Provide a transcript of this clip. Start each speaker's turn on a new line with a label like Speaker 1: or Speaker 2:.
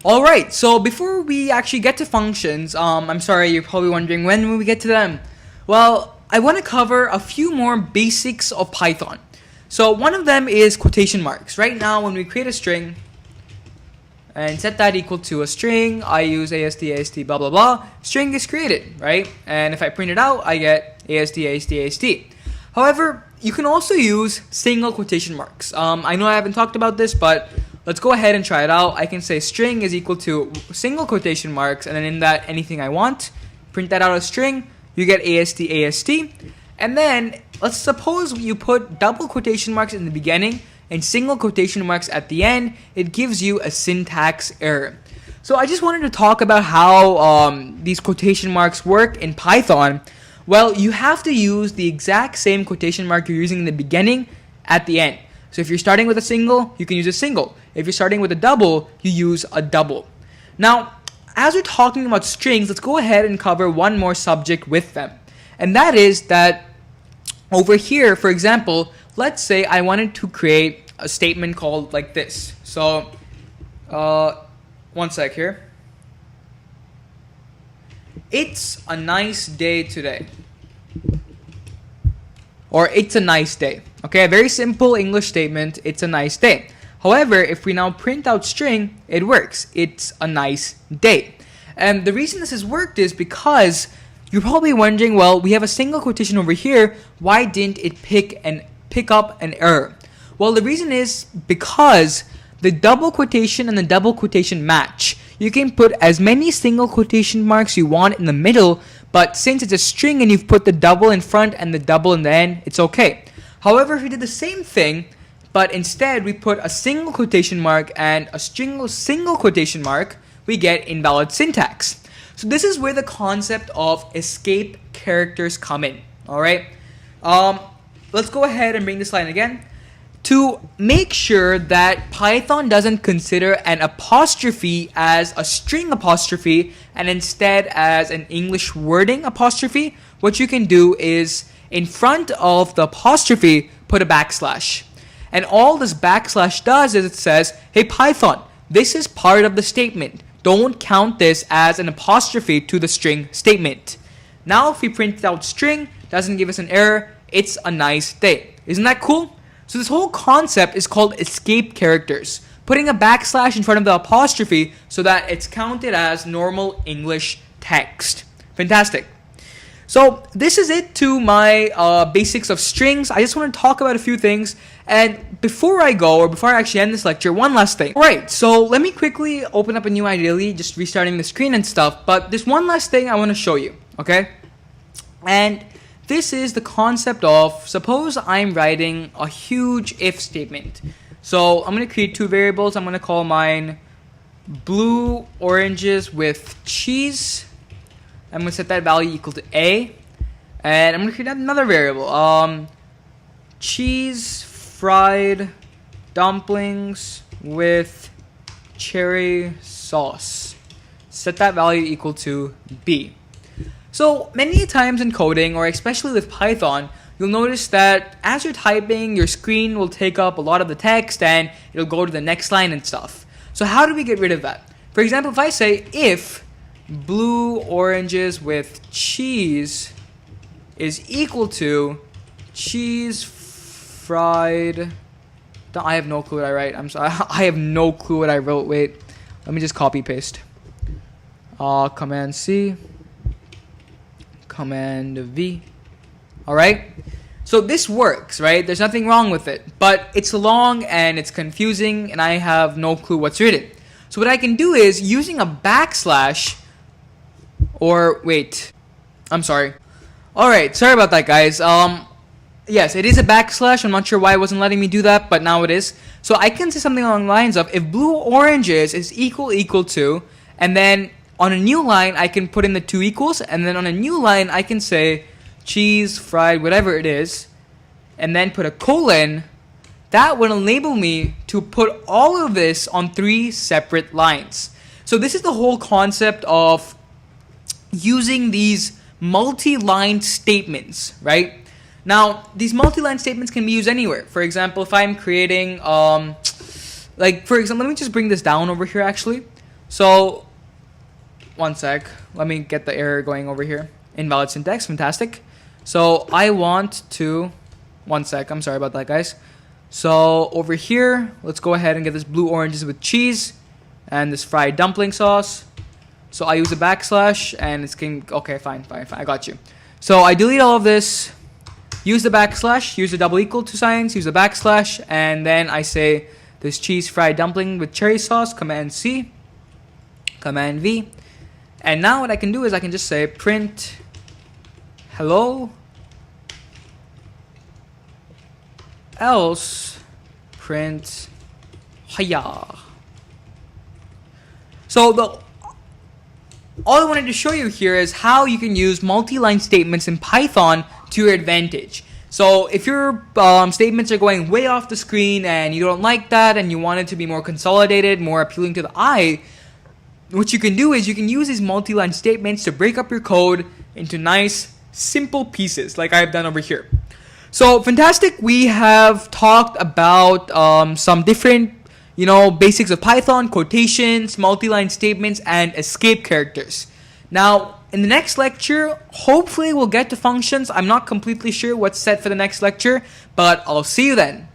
Speaker 1: Alright, so before we actually get to functions, I'm sorry, you're probably wondering when will we get to them? Well, I want to cover a few more basics of Python. So one of them is quotation marks. Right now, when we create a string and set that equal to a string, I use AST, blah, blah, blah, string is created, right? And if I print it out, I get AST. However, you can also use single quotation marks. I know I haven't talked about this, but let's go ahead and try it out. I can say string is equal to single quotation marks, and then in that, anything I want. Print that out as string, you get AST. And then, let's suppose you put double quotation marks in the beginning and single quotation marks at the end. It gives you a syntax error. So I just wanted to talk about how these quotation marks work in Python. Well, you have to use the exact same quotation mark you're using in the beginning at the end. So if you're starting with a single, you can use a single. If you're starting with a double, you use a double. Now, as we're talking about strings, let's go ahead and cover one more subject with them. And that is that over here, for example, let's say I wanted to create a statement called like this. So, one sec here. It's a nice day today. Or it's a nice day. Okay, a very simple English statement, it's a nice day. However, if we now print out string, it works. It's a nice day. And the reason this has worked is because you're probably wondering, well, we have a single quotation over here. Why didn't it pick up an error? Well, the reason is because the double quotation and the double quotation match. You can put as many single quotation marks you want in the middle, but since it's a string and you've put the double in front and the double in the end, it's okay. However, if we did the same thing, but instead we put a single quotation mark and a single quotation mark, we get invalid syntax. So this is where the concept of escape characters come in. Alright, let's go ahead and bring this line again. To make sure that Python doesn't consider an apostrophe as a string apostrophe and instead as an English wording apostrophe, what you can do is in front of the apostrophe, put a backslash. And all this backslash does is it says, hey Python, this is part of the statement. Don't count this as an apostrophe to the string statement. Now if we print out string, doesn't give us an error, it's a nice day. Isn't that cool? So this whole concept is called escape characters. Putting a backslash in front of the apostrophe so that it's counted as normal English text. Fantastic. So this is it to my basics of strings. I just want to talk about a few things. And before I go, or before I actually end this lecture, one last thing. Alright, so let me quickly open up a new ideally, just restarting the screen and stuff. But there's one last thing I want to show you, okay? And this is the concept of, suppose I'm writing a huge if statement. So I'm going to create two variables. I'm going to call mine blue oranges with cheese. I'm going to set that value equal to A. And I'm going to create another variable. Cheese fried dumplings with cherry sauce. Set that value equal to B. So many times in coding, or especially with Python, you'll notice that as you're typing, your screen will take up a lot of the text and it'll go to the next line and stuff. So how do we get rid of that? For example, if I say if blue oranges with cheese is equal to cheese fried... I have no clue what I write. I'm sorry. I have no clue what I wrote. Wait. Let me just copy paste. Command C. Command V. Alright? So this works, right? There's nothing wrong with it. But it's long and it's confusing and I have no clue what's written. So what I can do is using a backslash, or wait, I'm sorry. Alright, sorry about that guys. Yes, it is a backslash. I'm not sure why it wasn't letting me do that, but now it is. So I can say something along the lines of if blue oranges is equal to, and then on a new line I can put in the two equals, and then on a new line I can say cheese fried whatever it is, and then put a colon. That would enable me to put all of this on 3 separate lines. So this is the whole concept of using these multi-line statements, right? Now, these multi-line statements can be used anywhere. For example, if I'm creating, like, for example, let me just bring this down over here, actually. So, one sec. Let me get the error going over here. Invalid syntax. Fantastic. So, I want to... One sec. I'm sorry about that, guys. So, over here, let's go ahead and get this blue oranges with cheese and this fried dumpling sauce. So, I use a backslash and it's getting... Okay, fine. I got you. So, I delete all of this. Use the backslash. Use the double equal to signs. Use the backslash. And then I say this cheese fried dumpling with cherry sauce. Command C. Command V. And now what I can do is I can just say print hello, else print hiya. So all I wanted to show you here is how you can use multi-line statements in Python to your advantage. So if your statements are going way off the screen and you don't like that and you want it to be more consolidated, more appealing to the eye, what you can do is you can use these multi-line statements to break up your code into nice, simple pieces like I've done over here. So, fantastic. We have talked about some different, basics of Python, quotations, multi-line statements, and escape characters. Now, in the next lecture, hopefully we'll get to functions. I'm not completely sure what's set for the next lecture, but I'll see you then.